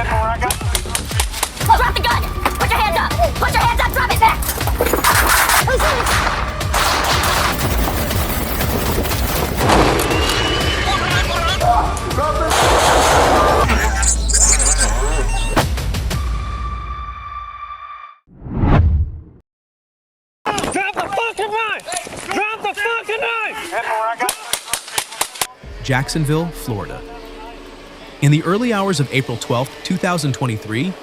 Drop the gun! Put your hands up! Put your hands up! Drop it back! Drop the fucking knife! Drop the fucking knife! Jacksonville, Florida. In the early hours of April 12, 2023,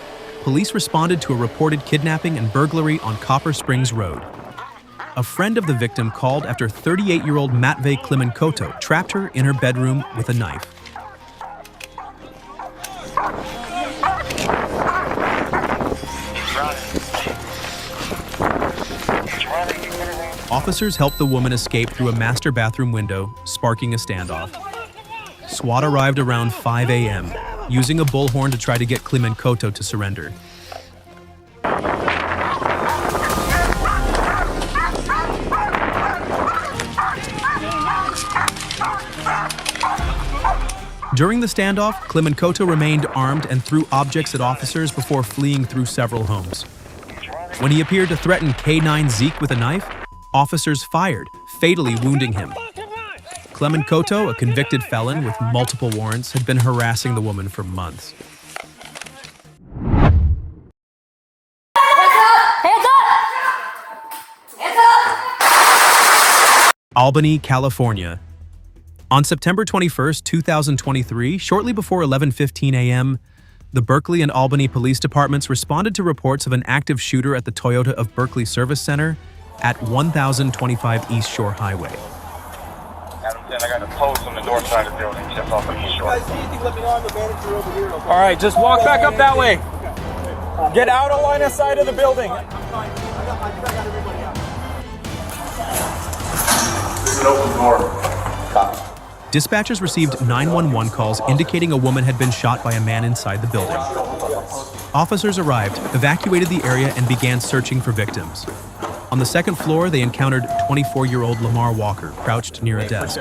police responded to a reported kidnapping and burglary on Copper Springs Road. A friend of the victim called after 38-year-old Matvey Klimenkoto trapped her in her bedroom with a knife. Officers helped the woman escape through a master bathroom window, sparking a standoff. SWAT arrived around 5 a.m., using a bullhorn to try to get Klimenkoto to surrender. During the standoff, Klimenkoto remained armed and threw objects at officers before fleeing through several homes. When he appeared to threaten K9 Zeke with a knife, officers fired, fatally wounding him. Klimenkoto, a convicted felon with multiple warrants, had been harassing the woman for months. Hands up! Hands up! Albany, California. On September 21, 2023, shortly before 11:15 a.m., the Berkeley and Albany police departments responded to reports of an active shooter at the Toyota of Berkeley Service Center at 1025 East Shore Highway. I got a post on the north side of the building, just off of East Shore. All right, just walk back up that way. Get out of line of sight of the building. This is an open door. Dispatchers received 911 calls indicating a woman had been shot by a man inside the building. Officers arrived, evacuated the area, and began searching for victims. On the second floor, they encountered 24-year-old Lamar Walker crouched near a desk,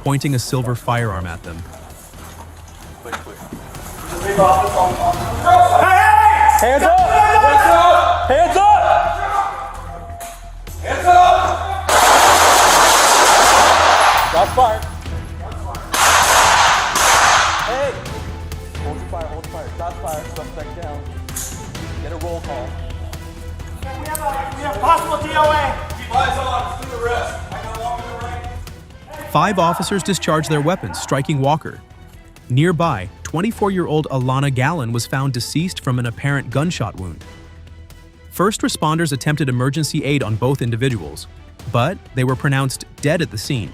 pointing a silver firearm at them. Hands up! Hands up! Hands up! Shots fired. Hey! Hold your fire, hold your fire. Shots fired, suspect down. Get a roll call. We have possible DOA. Keep eyes on, let's do the rest. I got Walker in the right. 5 officers discharged their weapons, striking Walker. Nearby, 24-year-old Alana Gallen was found deceased from an apparent gunshot wound. First responders attempted emergency aid on both individuals, but they were pronounced dead at the scene.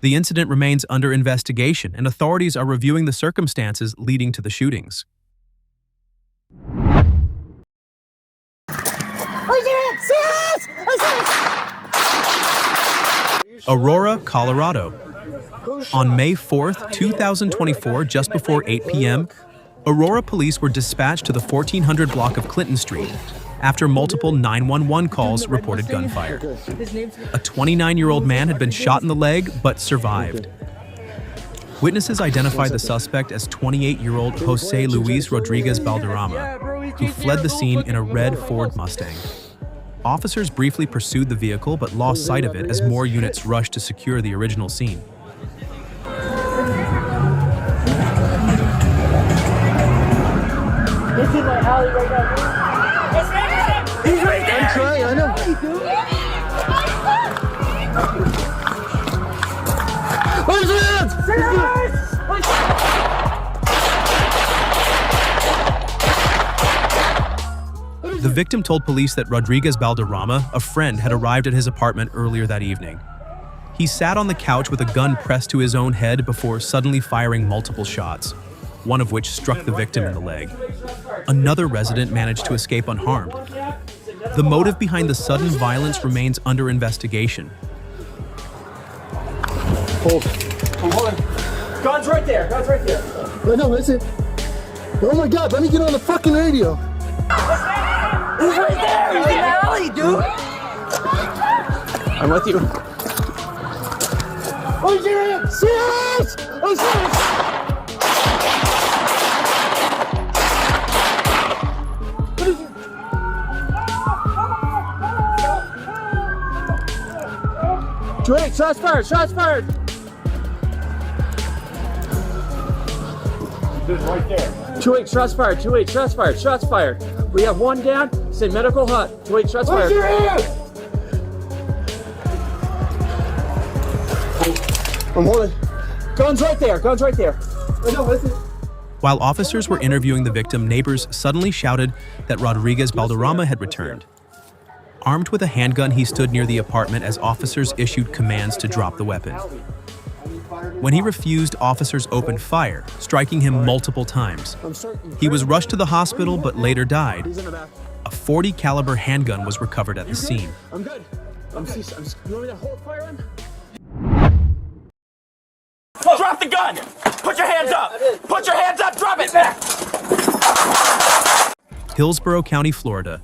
The incident remains under investigation, and authorities are reviewing the circumstances leading to the shootings. Aurora, Colorado. On May 4th, 2024, just before 8 p.m., Aurora police were dispatched to the 1400 block of Clinton Street after multiple 911 calls reported gunfire. A 29-year-old man had been shot in the leg but survived. Witnesses identified the suspect as 28-year-old Jose Luis Rodriguez Valderrama, who fled the scene in a red Ford Mustang. Officers briefly pursued the vehicle but lost sight of it as more units rushed to secure the original scene. This is my alley right now, dude. He's right there. I'm trying, I know. Where's it? The victim told police that Rodriguez Valderrama, a friend, had arrived at his apartment earlier that evening. He sat on the couch with a gun pressed to his own head before suddenly firing multiple shots, one of which struck the victim in the leg. Another resident managed to escape unharmed. The motive behind the sudden violence remains under investigation. Hold on. Gun's right there, gun's right there. I know, that's it. Oh my God, let me get on the fucking radio. He's right there. He's in the alley, dude. I'm with you. Oh, serious? Oh, serious. 2-8, shots fired, shots fired. Dude, right there. 2-8, shots fired, 2-8, shots fired, shots fired. We have one down, say medical hut. 2-8, shots fired. Your hands! I'm holding. Guns right there, guns right there. No, listen. While officers were interviewing the victim, neighbors suddenly shouted that Rodriguez Valderrama had returned. Armed with a handgun, he stood near the apartment as officers issued commands to drop the weapon. When he refused, officers opened fire, striking him multiple times. He was rushed to the hospital but later died. A .40 caliber handgun was recovered at the scene. I'm good. You want me to hold fire on? Drop the gun! Put your hands up! Put your hands up! Drop it! Hillsborough County, Florida.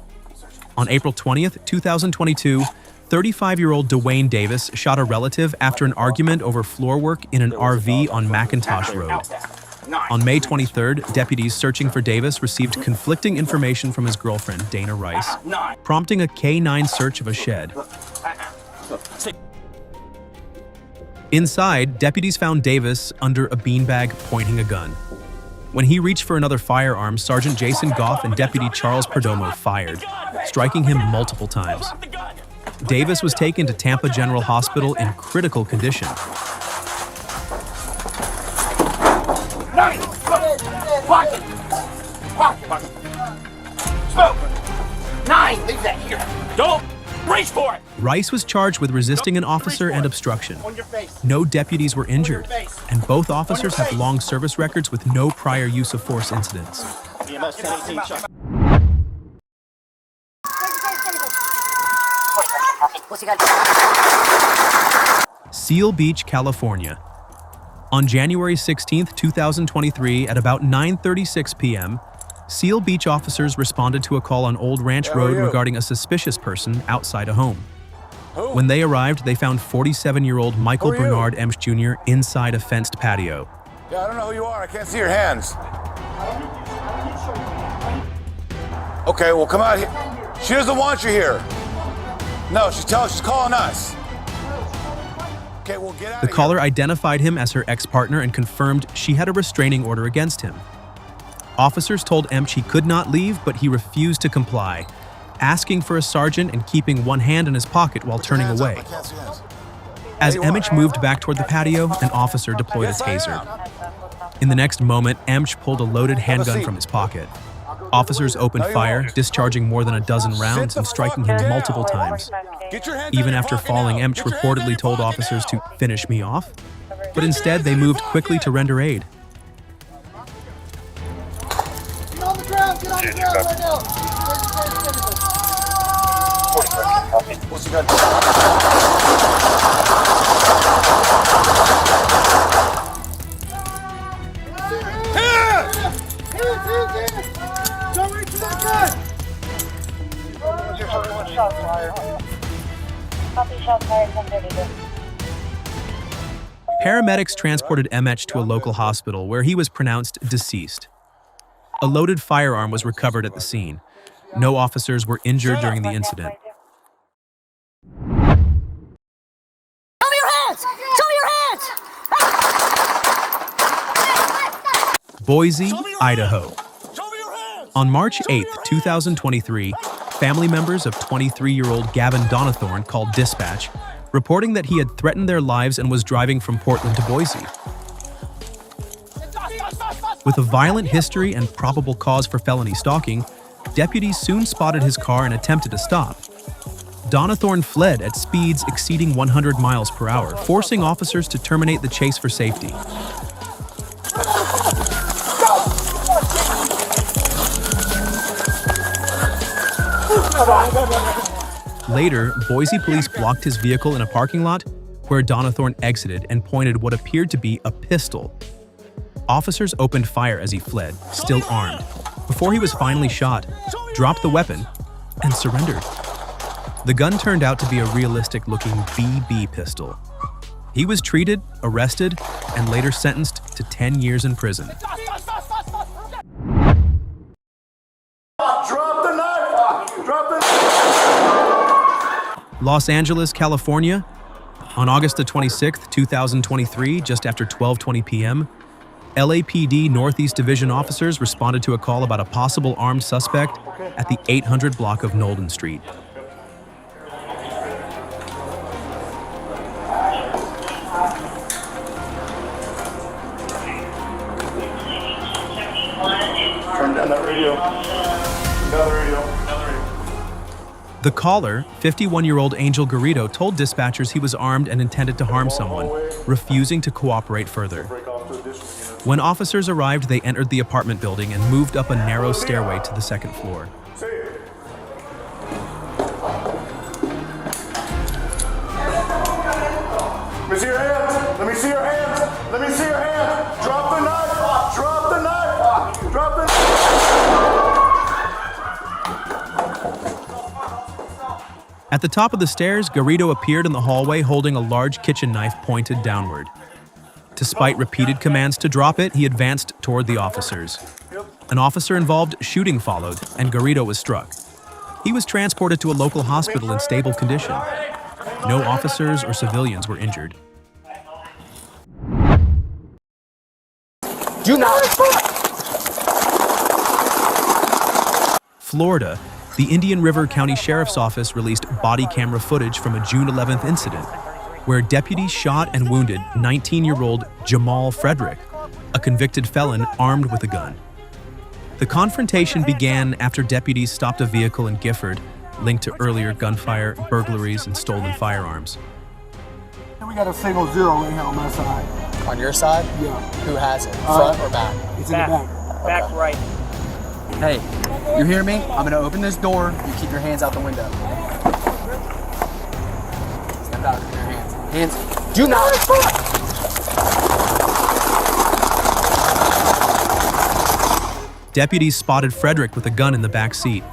On April 20th, 2022, 35-year-old Dwayne Davis shot a relative after an argument over floor work in an RV on McIntosh Road. On May 23rd, deputies searching for Davis received conflicting information from his girlfriend, Dana Rice, prompting a K-9 search of a shed. Inside, deputies found Davis under a beanbag pointing a gun. When he reached for another firearm, Sergeant Jason Goff and Deputy Charles Perdomo fired, striking him multiple times. Davis was taken to Tampa General Hospital in critical condition. Nine! Leave that here! Don't reach for it! Rice was charged with resisting an officer and obstruction. No deputies were injured, and both officers have long service records with no prior use of force incidents. Seal Beach, California. On January 16, 2023, at about 9:36 p.m., Seal Beach officers responded to a call on Old Ranch Road regarding a suspicious person outside a home. When they arrived, they found 47-year-old Michael Bernard Emsch Jr. inside a fenced patio. Yeah, I don't know who you are. I can't see your hands. Okay, well, come out here. She doesn't want you here. No, she's calling us. Okay, well, get out The of caller here. identified him as her ex-partner and confirmed she had a restraining order against him. Officers told Emsch he could not leave, but he refused to comply, asking for a sergeant and keeping one hand in his pocket while turning away. I can't see hands. As Emsch moved back toward the patio, an officer deployed a taser. In the next moment, Emsch pulled a loaded handgun from his pocket. Officers opened fire, discharging more than a dozen rounds and striking him multiple times. Get your hands Even out of after your pocket falling, now. Emsch Get your hands reportedly out of your told pocket officers now. to finish me off, but instead they moved quickly to render aid. Get on the ground right now. What's the gun? Don't reach for that gun! Paramedics transported Emsch to a local hospital where he was pronounced deceased. A loaded firearm was recovered at the scene. No officers were injured during the incident. Show me your hands! Show me your hands! Boise, Idaho. On March 8, 2023, family members of 23-year-old Gavin Donathorn called dispatch, reporting that he had threatened their lives and was driving from Portland to Boise. With a violent history and probable cause for felony stalking, deputies soon spotted his car and attempted to stop. Donathorn fled at speeds exceeding 100 miles per hour, forcing officers to terminate the chase for safety. Later, Boise police blocked his vehicle in a parking lot where Donathorn exited and pointed what appeared to be a pistol. Officers opened fire as he fled, still armed, before he was finally shot, dropped the weapon, and surrendered. The gun turned out to be a realistic-looking BB pistol. He was treated, arrested, and later sentenced to 10 years in prison. Drop the knife! Drop the knife! Los Angeles, California. On August the 26th, 2023, just after 12:20 p.m., LAPD Northeast Division officers responded to a call about a possible armed suspect at the 800 block of Nolden Street. Turn down that radio. Another radio. The caller, 51-year-old Angel Garrido, told dispatchers he was armed and intended to harm someone, refusing to cooperate further. When officers arrived, they entered the apartment building and moved up a narrow stairway to the second floor. Let me see your hands. Let me see your hands. Let me see your hands. Drop the knife. Drop the knife. Drop the knife. At the top of the stairs, Garrido appeared in the hallway holding a large kitchen knife pointed downward. Despite repeated commands to drop it, he advanced toward the officers. An officer-involved shooting followed, and Garrido was struck. He was transported to a local hospital in stable condition. No officers or civilians were injured. Do not. Florida, the Indian River County Sheriff's Office released body camera footage from a June 11th incident, where deputies shot and wounded 19-year-old Jamal Frederick, a convicted felon armed with a gun. The confrontation began after deputies stopped a vehicle in Gifford linked to earlier gunfire, burglaries, and stolen firearms. We got a single 0 right here on my side. On your side? Yeah. Who has it? Front or back? It's in the back. Back right. Hey, you hear me? I'm gonna open this door. You keep your hands out the window. Step out. Your hands. Hands. Do not. Deputies spotted Frederick with a gun in the back seat.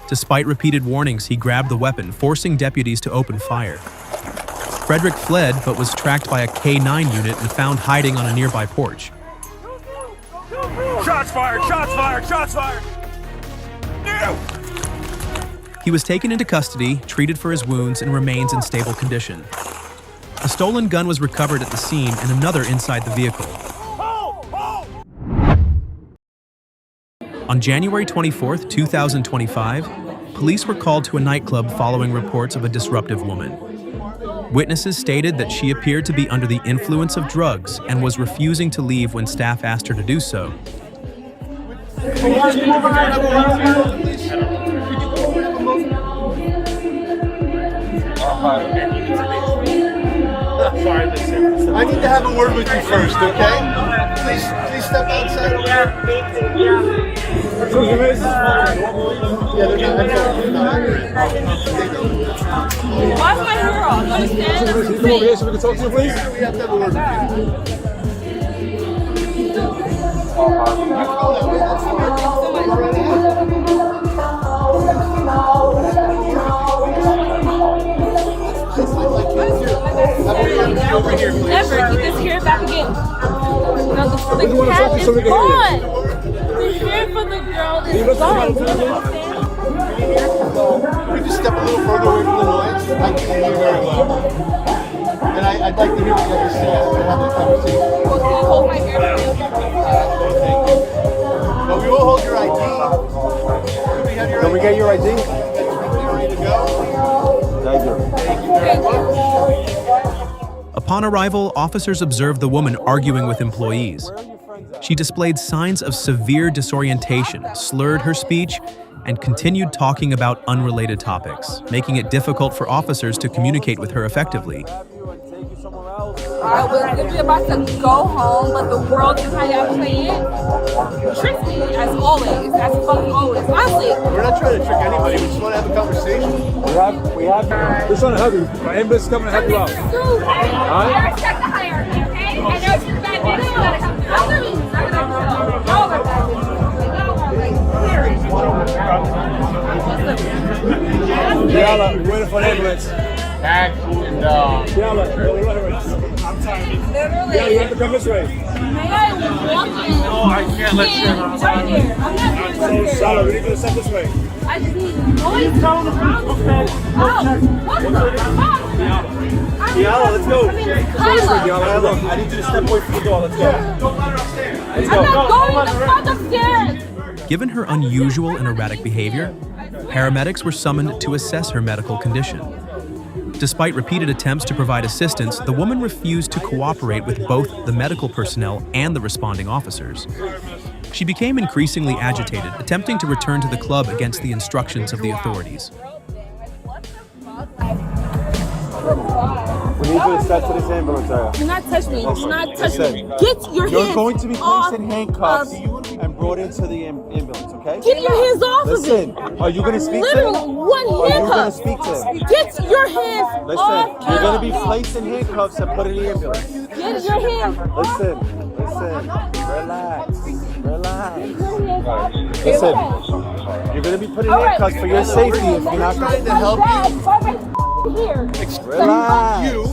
Despite repeated warnings, he grabbed the weapon, forcing deputies to open fire. Frederick fled, but was tracked by a K-9 unit and found hiding on a nearby porch. Shots fired! Shots fired! Shots fired! He was taken into custody, treated for his wounds, and remains in stable condition. A stolen gun was recovered at the scene and another inside the vehicle. On January 24, 2025, police were called to a nightclub following reports of a disruptive woman. Witnesses stated that she appeared to be under the influence of drugs and was refusing to leave when staff asked her to do so. I need to have a word with you first, okay? Please step outside. Why's my hair off? You understand? Come over here so we can talk to you, please. We have to have a word with you. Never keep this hair back again. No, the cap is gone. The hair for the girl is gone. Do you understand? We just step a little further away from the noise. I can hear very well. And I'd like to hear what you have to say after having a conversation. Well, can you hold my hair? But we will hold your ID. Can we get your ID? Ready to go? Thank you. Thank you. Upon arrival, officers observed the woman arguing with employees. She displayed signs of severe disorientation, slurred her speech, and continued talking about unrelated topics, making it difficult for officers to communicate with her effectively. I was literally about to go home, but the world is how y'all play it. Trick me, as always. As fucking always. Honestly. We're not trying to trick anybody. We just want to have a conversation. We're trying to help you. My ambulance is coming to help you out. I respect the hierarchy, okay? I know she's bad bitch. You gotta come through. I'm really not gonna go. All of that. Yalla, we're waiting for an ambulance. Back and Yalla, I'm tired. Literally. Yeah, you have to come this way. May I walk in? no, I can't let you in. Right here. I'm not doing this. Yalla, we need to step this way. I just need noise around this. Oh, what the fuck? I'm Diallo, let's go. Diallo, look, I need you to step away from the door. Let's go. I'm not going the fuck upstairs. Given her unusual and erratic behavior, paramedics were summoned to assess her medical condition. Despite repeated attempts to provide assistance, the woman refused to cooperate with both the medical personnel and the responding officers. She became increasingly agitated, attempting to return to the club against the instructions of the authorities. We need you to step to this ambulance area. Do not touch me. Do not touch me. Get your hands You're going to be off placed in handcuffs and brought into the ambulance, okay? Get your hands off of me. Listen, are you going to speak to Literally, him? one Are you going to handcuff. speak to him? Get your hands off Listen, you're going to be me. placed in handcuffs and put in the ambulance. Get your hands off. Listen, relax. Listen, you're going to be put in handcuffs for your safety if you're not trying to help you. Relax. You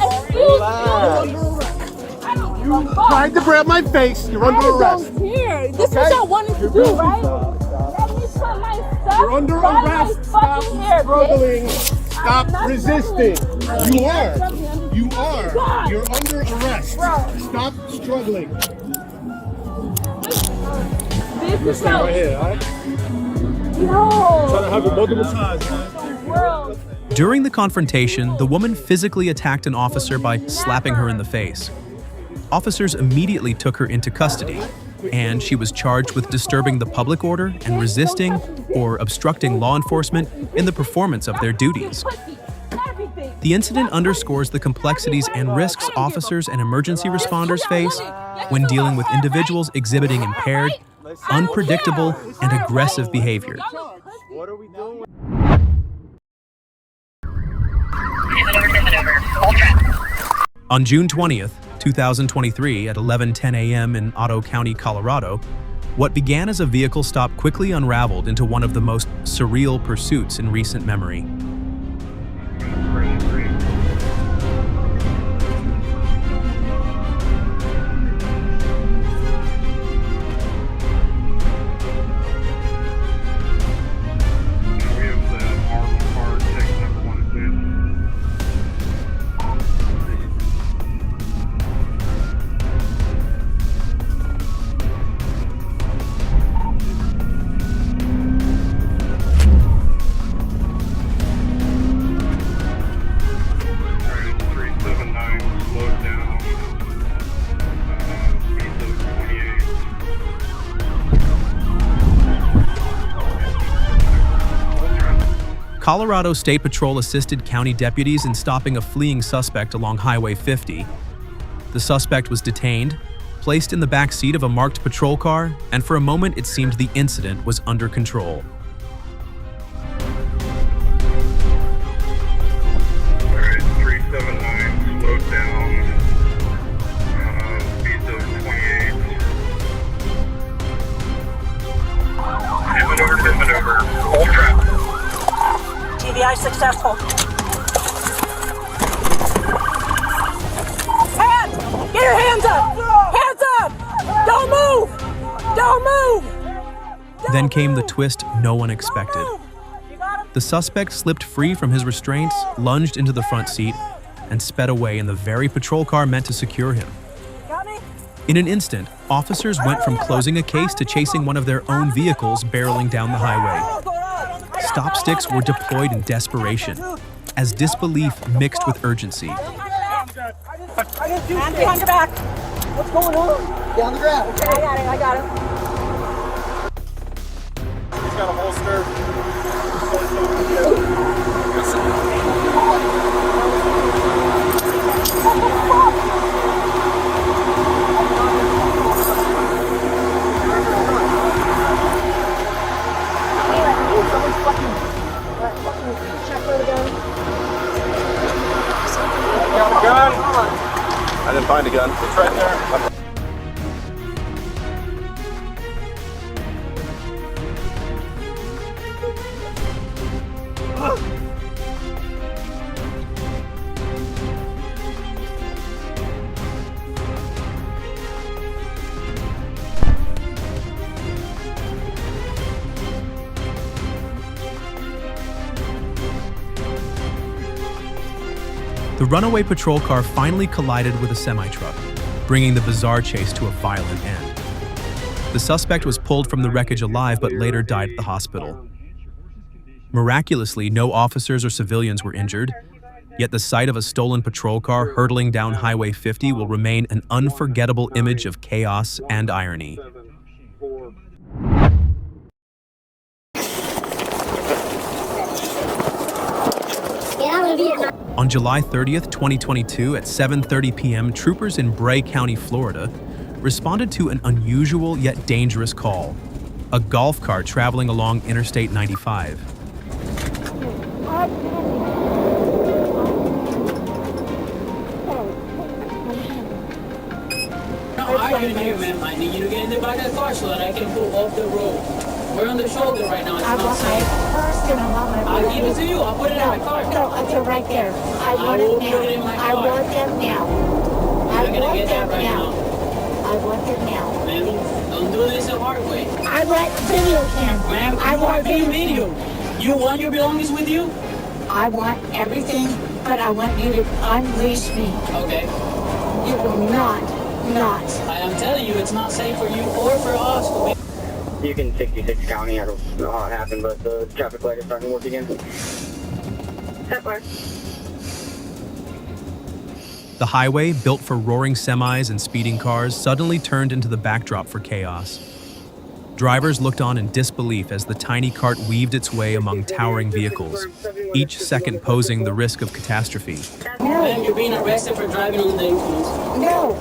tried to grab my face. You're under arrest. I don't care. This is what y'all wanted to do, right? Let me put my stuff. You're under arrest. Stop struggling. Stop resisting. You are. You are. You're under arrest. Stop struggling. This is Stay right here, all right? no. Trying to have it multiple times, man. World. During the confrontation, the woman physically attacked an officer by slapping her in the face. Officers immediately took her into custody, and she was charged with disturbing the public order and resisting or obstructing law enforcement in the performance of their duties. The incident underscores the complexities and risks officers and emergency responders face when dealing with individuals exhibiting impaired, unpredictable, and aggressive behavior. What are we doing? On June 20th, 2023 at 11:10 a.m. in Otto County, Colorado, what began as a vehicle stop quickly unraveled into one of the most surreal pursuits in recent memory. Colorado State Patrol assisted county deputies in stopping a fleeing suspect along Highway 50. The suspect was detained, placed in the back seat of a marked patrol car, and for a moment it seemed the incident was under control. Alright, 379, slowed down. Speeds of 28. Hit maneuver, hold traffic. TBI successful. Hands! Get your hands up! Hands up! Don't move! Don't move! Then came the twist no one expected. The suspect slipped free from his restraints, lunged into the front seat, and sped away in the very patrol car meant to secure him. In an instant, officers went from closing a case to chasing one of their own vehicles barreling down the highway. Stop sticks were deployed in desperation, as disbelief mixed with urgency. Hands behind your back. What's going on? Get on the ground. Okay, I got it. He's got a holster. Gun? I didn't find a gun. It's right there. The runaway patrol car finally collided with a semi-truck, bringing the bizarre chase to a violent end. The suspect was pulled from the wreckage alive but later died at the hospital. Miraculously, no officers or civilians were injured, yet the sight of a stolen patrol car hurtling down Highway 50 will remain an unforgettable image of chaos and irony. On July 30th, 2022, at 7:30 p.m., troopers in Bray County, Florida, responded to an unusual yet dangerous call: a golf cart traveling along Interstate 95. I can hear, ma'am. I need you to get in the back of the car so that I can pull off the road. We're on the shoulder right now. It's not safe. I'll give it to you. I'll put it in my car. No, it's right there. I want it now. I want them now. You're gonna get that right now. I want them now. Ma'am, don't do this the hard way. I want video cam. Ma'am, I want video. You want your belongings with you? I want everything, but I want you to unleash me. Okay. You will not. I am telling you, it's not safe for you or for us to be. You can 66 County. I don't know how it happened, but the traffic light is starting to work again. That works. The highway, built for roaring semis and speeding cars, suddenly turned into the backdrop for chaos. Drivers looked on in disbelief as the tiny cart weaved its way among towering vehicles, each second posing the risk of catastrophe. Ma'am, you're being arrested for driving under the influence. No.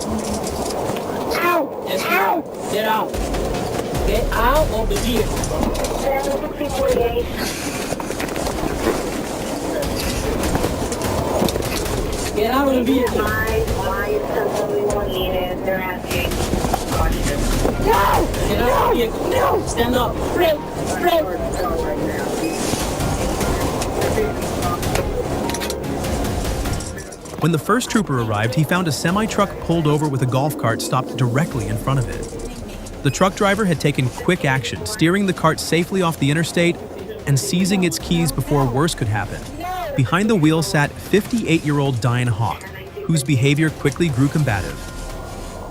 Ow. Yes, Ow. ma'am. Get out. Get out of the vehicle. Get out of the vehicle. Why is somebody needed? They're asking. No! Get out of the vehicle. No! Stand up. Sprint! When the first trooper arrived, he found a semi-truck pulled over with a golf cart stopped directly in front of it. The truck driver had taken quick action, steering the cart safely off the interstate and seizing its keys before worse could happen. Behind the wheel sat 58-year-old Diane Hawk, whose behavior quickly grew combative.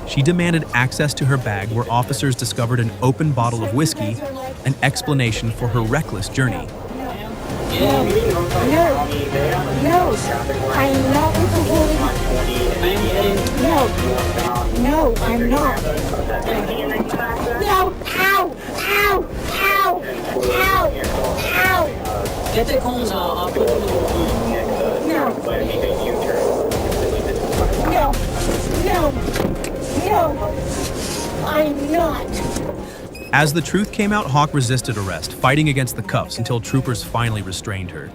She demanded access to her bag, where officers discovered an open bottle of whiskey, an explanation for her reckless journey. No, I am not with the holy. No, I'm not. No, ow. Get the cones out. I'll put them in the No, I'm not. As the truth came out, Hawk resisted arrest, fighting against the cuffs until troopers finally restrained her.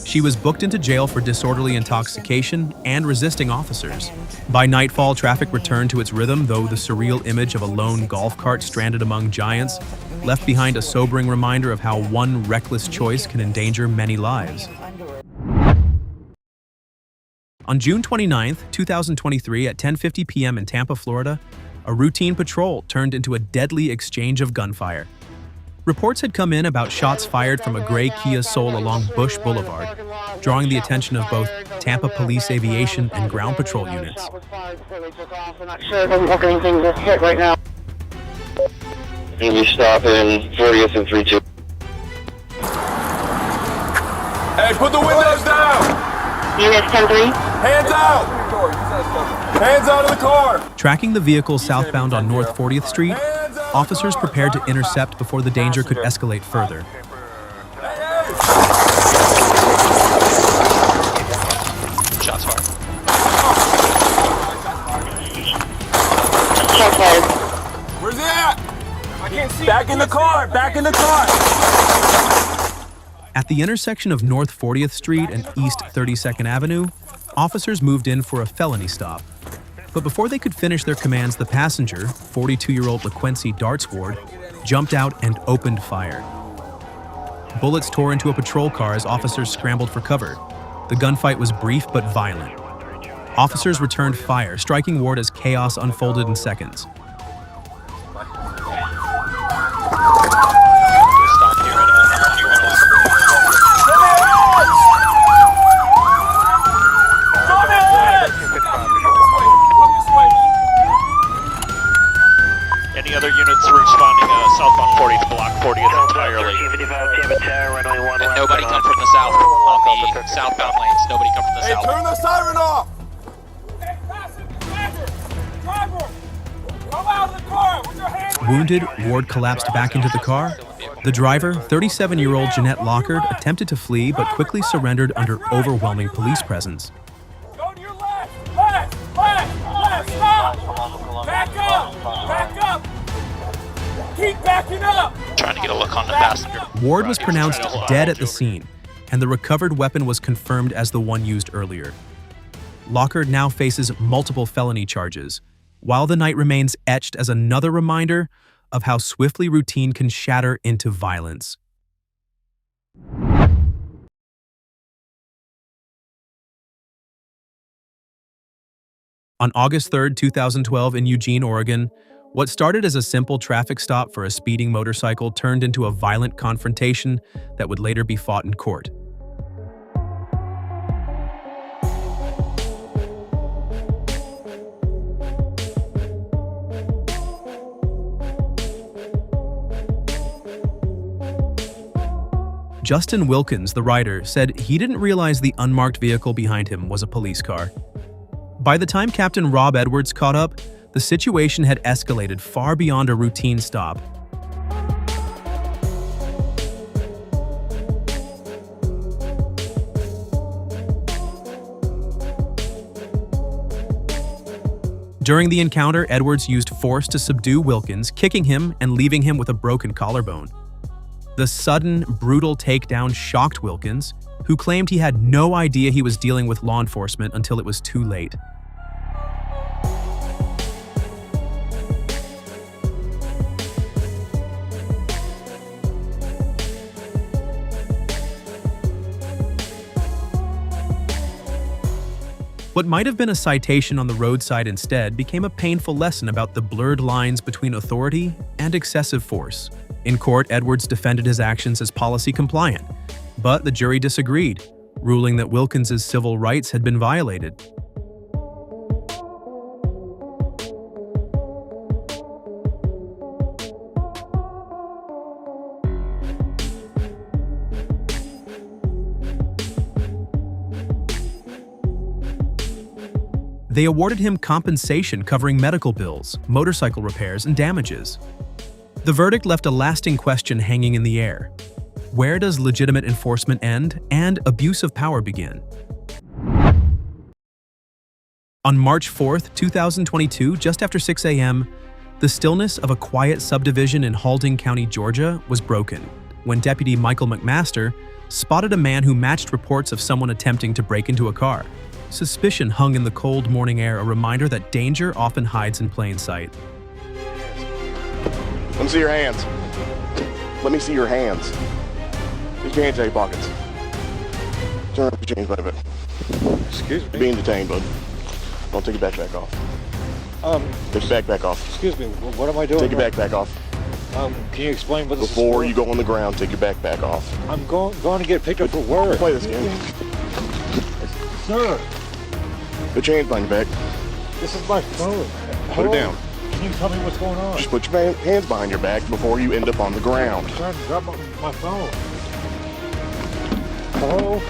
She was booked into jail for disorderly intoxication and resisting officers. By nightfall, traffic returned to its rhythm, though the surreal image of a lone golf cart stranded among giants left behind a sobering reminder of how one reckless choice can endanger many lives. On June 29, 2023, at 10:50 p.m. in Tampa, Florida, a routine patrol turned into a deadly exchange of gunfire. Reports had come in about shots fired from a gray Kia Soul along Bush Boulevard, drawing the attention of both Tampa Police Aviation and Ground Patrol units. Sure, it doesn't look anything to hit right now. You stop in 40th and 3-2. Hey, put the windows down! Unit 10-3. Hands out! Hands out of the car! Tracking the vehicle southbound on North 40th Street, officers prepared to intercept before the danger could escalate further. Shots fired. Shots fired. Where's he at? I can't see. Back in the car! Back in the car! At the intersection of North 40th Street and East 32nd Avenue, officers moved in for a felony stop. But before they could finish their commands, the passenger, 42-year-old LaQuincy Dartsward, jumped out and opened fire. Bullets tore into a patrol car as officers scrambled for cover. The gunfight was brief but violent. Officers returned fire, striking Ward as chaos unfolded in seconds. southbound lanes. Nobody come from the south. Turn the siren off! Driver! Go out of the car! With your hands Wounded, Ward collapsed back into the car. The driver, 37-year-old Jeanette Lockard, attempted to flee but quickly surrendered under overwhelming police presence. Go to your left! Left! Left! Stop! Back up! Back up! Keep backing up! Trying to get a look on the passenger. Ward was pronounced dead at the scene, and the recovered weapon was confirmed as the one used earlier. Lockard now faces multiple felony charges, while the night remains etched as another reminder of how swiftly routine can shatter into violence. On August 3, 2012 in Eugene, Oregon, what started as a simple traffic stop for a speeding motorcycle turned into a violent confrontation that would later be fought in court. Justin Wilkins, the rider, said he didn't realize the unmarked vehicle behind him was a police car. By the time Captain Rob Edwards caught up, the situation had escalated far beyond a routine stop. During the encounter, Edwards used force to subdue Wilkins, kicking him and leaving him with a broken collarbone. The sudden, brutal takedown shocked Wilkins, who claimed he had no idea he was dealing with law enforcement until it was too late. What might have been a citation on the roadside instead became a painful lesson about the blurred lines between authority and excessive force. In court, Edwards defended his actions as policy compliant, but the jury disagreed, ruling that Wilkins's civil rights had been violated. They awarded him compensation covering medical bills, motorcycle repairs, and damages. The verdict left a lasting question hanging in the air. Where does legitimate enforcement end and abuse of power begin? On March 4, 2022, just after 6 a.m., the stillness of a quiet subdivision in Halding County, Georgia, was broken when Deputy Michael McMaster spotted a man who matched reports of someone attempting to break into a car. Suspicion hung in the cold morning air, a reminder that danger often hides in plain sight. Let me see your hands. Let me see your hands. Put your hands in your pockets. Turn up your chains, bud. Excuse me? You're being detained, bud. Don't take your backpack off. Take your backpack off. Excuse me, what am I doing? Take your backpack off. Can you explain what this is Before for? you go on the ground, take your backpack off. I'm going to get picked up for work. Play this game. Sir, Put your hands behind your back. this is my phone. Put it down. Can you tell me what's going on? Just put your hands behind your back before you end up on the ground. I'm trying to grab my phone. Hello?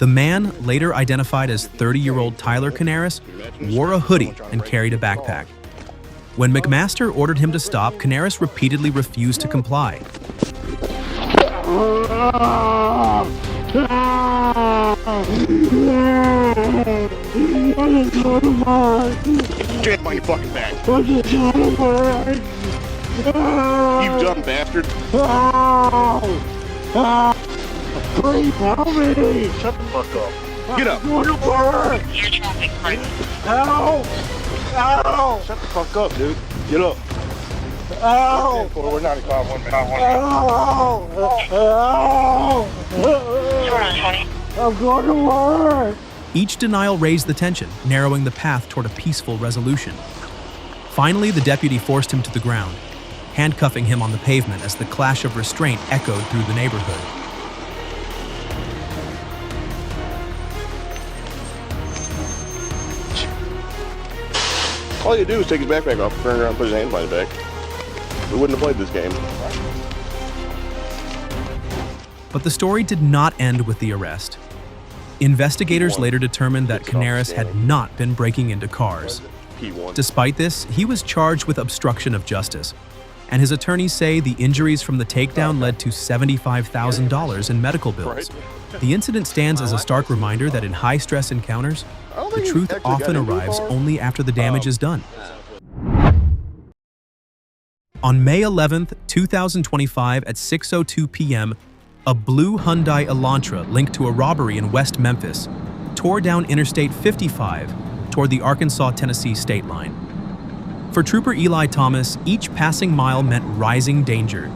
The man, later identified as 30-year-old Tyler Canaris, wore a hoodie and carried a backpack. When McMaster ordered him to stop, Canaris repeatedly refused to comply. Get on your fucking back. You dumb bastard. Please help me! Shut the fuck up. Get up. I'm going to work! Help! Help! Shut the fuck up, dude. Get up. Help! We're 95, 1 minute. Help! I'm going to work! Each denial raised the tension, narrowing the path toward a peaceful resolution. Finally, the deputy forced him to the ground, handcuffing him on the pavement as the clash of restraint echoed through the neighborhood. All you do is take his backpack off, turn around, and put his hands behind his back. We wouldn't have played this game. But the story did not end with the arrest. Investigators later determined that Canaris had not been breaking into cars. Despite this, he was charged with obstruction of justice, and his attorneys say the injuries from the takedown led to $75,000 in medical bills. The incident stands as a stark reminder that in high-stress encounters, the truth often arrives only after the damage is done. On May 11, 2025 at 6:02 p.m., a blue Hyundai Elantra linked to a robbery in West Memphis tore down Interstate 55 toward the Arkansas-Tennessee state line. For Trooper Eli Thomas, each passing mile meant rising danger.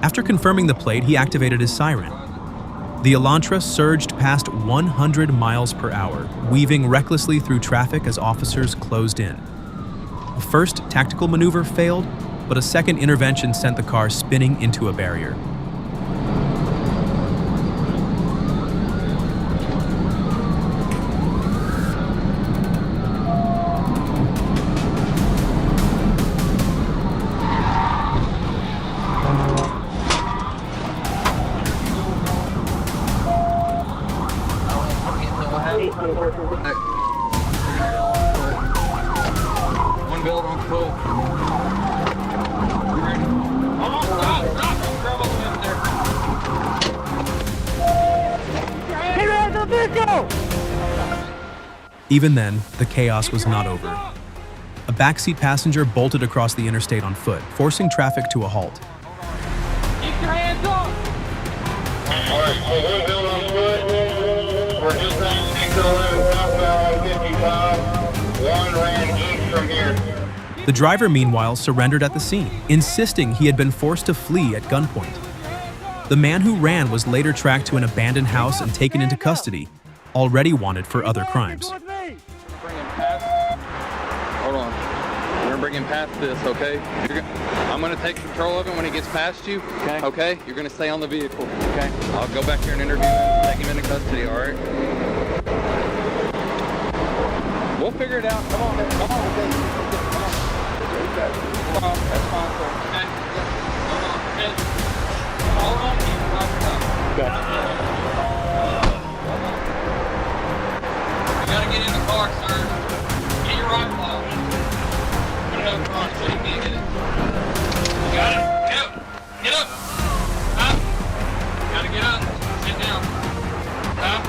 After confirming the plate, he activated his siren. The Elantra surged past 100 miles per hour, weaving recklessly through traffic as officers closed in. A first tactical maneuver failed, but a second intervention sent the car spinning into a barrier. One build on full. Even then, the chaos was not over. A backseat passenger bolted across the interstate on foot, forcing traffic to a halt. Keep your hands up! Alright, so one build on foot. We're just on 611 southbound 55. One ran east from here. The driver, meanwhile, surrendered at the scene, insisting he had been forced to flee at gunpoint. The man who ran was later tracked to an abandoned house and taken into custody, already wanted for other crimes. Hold on. We're gonna bring him past this, okay? I'm gonna take control of him when he gets past you. Okay. Okay? You're gonna stay on the vehicle. Okay. I'll go back here and interview him, take him into custody, all right? We'll figure it out. Come on, man. Come on, okay. Come on. Come on. That's fine, sir. Okay. Hold on. Okay. Hold on. Okay. You gotta get in the car, sir. Get your rifle out. Put it up front so you can't hit it. You got it? Get up. Get up. Up. You gotta get up. Sit down. Up.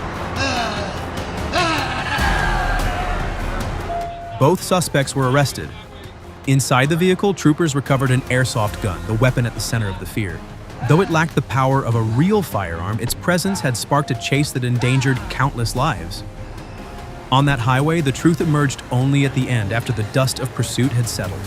Both suspects were arrested. Inside the vehicle, troopers recovered an airsoft gun, the weapon at the center of the fear. Though it lacked the power of a real firearm, its presence had sparked a chase that endangered countless lives. On that highway, the truth emerged only at the end, after the dust of pursuit had settled.